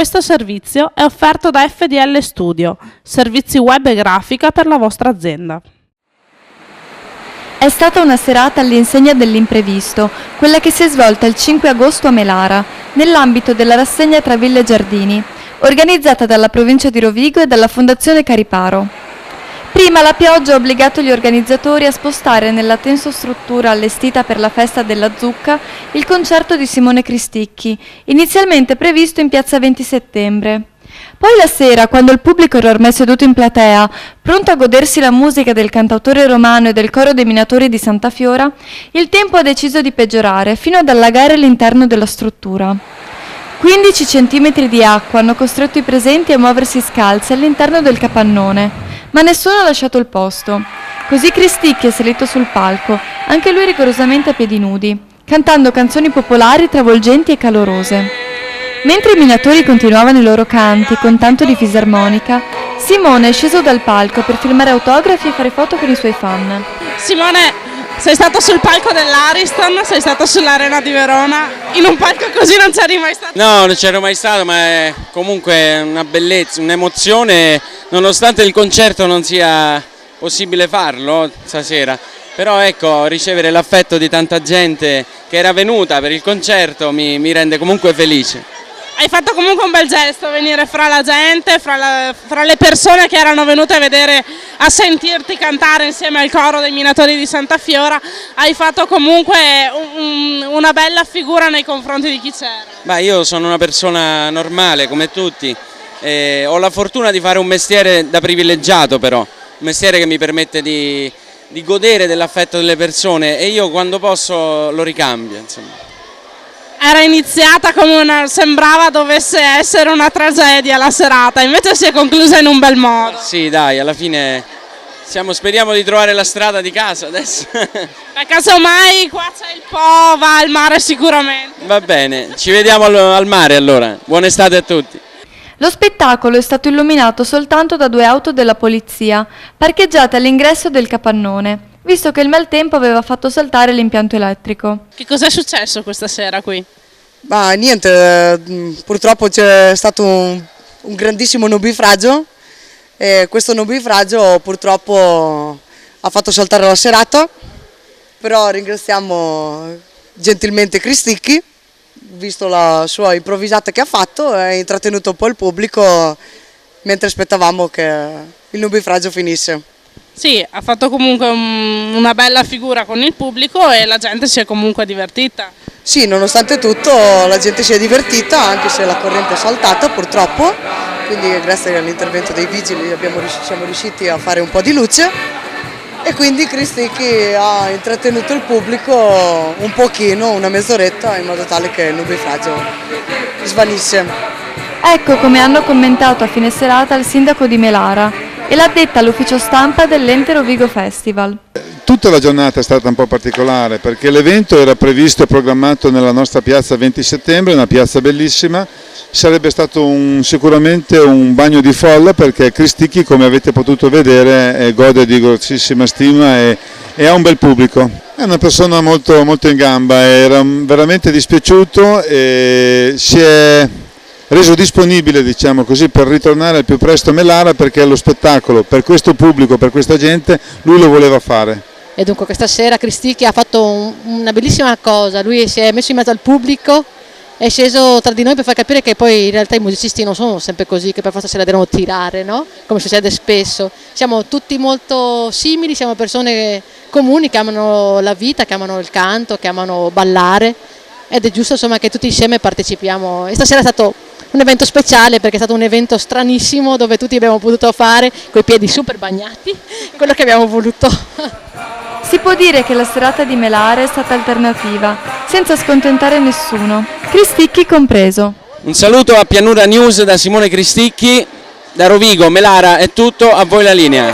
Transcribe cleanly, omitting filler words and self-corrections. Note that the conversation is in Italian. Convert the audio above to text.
Questo servizio è offerto da FDL Studio, servizi web e grafica per la vostra azienda. È stata una serata all'insegna dell'imprevisto, quella che si è svolta il 5 agosto a Melara, nell'ambito della rassegna tra Ville e Giardini, organizzata dalla provincia di Rovigo e dalla Fondazione Cariparo. Prima la pioggia ha obbligato gli organizzatori a spostare nella tensostruttura allestita per la festa della zucca il concerto di Simone Cristicchi, inizialmente previsto in piazza 20 settembre. Poi la sera, quando il pubblico era ormai seduto in platea, pronto a godersi la musica del cantautore romano e del coro dei minatori di Santa Fiora, il tempo ha deciso di peggiorare, fino ad allagare l'interno della struttura. 15 centimetri di acqua hanno costretto i presenti a muoversi scalzi all'interno del capannone, ma nessuno ha lasciato il posto. Così Cristicchi è salito sul palco, anche lui rigorosamente a piedi nudi, cantando canzoni popolari travolgenti e calorose. Mentre i minatori continuavano i loro canti con tanto di fisarmonica, Simone è sceso dal palco per firmare autografi e fare foto con i suoi fan. Simone, sei stato sul palco dell'Ariston, sei stato sull'Arena di Verona, in un palco così non c'eri mai stato? No, non c'ero mai stato, ma è comunque una bellezza, un'emozione, nonostante il concerto non sia possibile farlo stasera. Però ecco, ricevere l'affetto di tanta gente che era venuta per il concerto mi rende comunque felice. Hai fatto comunque un bel gesto, venire fra la gente, fra le persone che erano venute a sentirti cantare insieme al coro dei minatori di Santa Fiora. Hai fatto comunque una bella figura nei confronti di chi c'era. Beh, io sono una persona normale come tutti, ho la fortuna di fare un mestiere da privilegiato, però un mestiere che mi permette di godere dell'affetto delle persone, e io quando posso lo ricambio, insomma. Era iniziata come sembrava dovesse essere una tragedia la serata, invece si è conclusa in un bel modo. Sì, dai, alla fine speriamo di trovare la strada di casa adesso. Beh, casomai qua c'è il Po, va al mare sicuramente. Va bene, ci vediamo al mare allora. Buona estate a tutti. Lo spettacolo è stato illuminato soltanto da 2 auto della polizia, parcheggiate all'ingresso del capannone, visto che il maltempo aveva fatto saltare l'impianto elettrico. Che cos'è successo questa sera qui? Ma niente, purtroppo c'è stato un grandissimo nubifragio e questo nubifragio purtroppo ha fatto saltare la serata, però ringraziamo gentilmente Cristicchi, visto la sua improvvisata che ha fatto, e ha intrattenuto un po' il pubblico mentre aspettavamo che il nubifragio finisse. Sì, ha fatto comunque una bella figura con il pubblico e la gente si è comunque divertita. Sì, nonostante tutto la gente si è divertita, anche se la corrente è saltata purtroppo, quindi grazie all'intervento dei vigili siamo riusciti a fare un po' di luce, e quindi Cristicchi ha intrattenuto il pubblico un pochino, una mezz'oretta, in modo tale che il nubifragio svanisse. Ecco come hanno commentato a fine serata il sindaco di Melara e l'addetta all'ufficio stampa dell'Ente Rovigo Festival. Tutta la giornata è stata un po' particolare perché l'evento era previsto e programmato nella nostra piazza 20 settembre, una piazza bellissima. Sarebbe stato sicuramente un bagno di folla, perché Cristicchi, come avete potuto vedere, gode di grossissima stima e ha un bel pubblico. È una persona molto, molto in gamba, era veramente dispiaciuto e si è reso disponibile, diciamo così, per ritornare al più presto a Melara, perché lo spettacolo per questo pubblico, per questa gente, lui lo voleva fare. E dunque questa sera Cristicchi ha fatto una bellissima cosa, lui si è messo in mezzo al pubblico, è sceso tra di noi per far capire che poi in realtà i musicisti non sono sempre così, che per forza se la devono tirare, no? Come succede spesso. Siamo tutti molto simili, siamo persone comuni che amano la vita, che amano il canto, che amano ballare, ed è giusto insomma che tutti insieme partecipiamo. E stasera è stato un evento speciale perché è stato un evento stranissimo dove tutti abbiamo potuto fare, coi piedi super bagnati, quello che abbiamo voluto. Si può dire che la serata di Melara è stata alternativa, senza scontentare nessuno, Cristicchi compreso. Un saluto a Pianura News da Simone Cristicchi, da Rovigo, Melara è tutto, a voi la linea.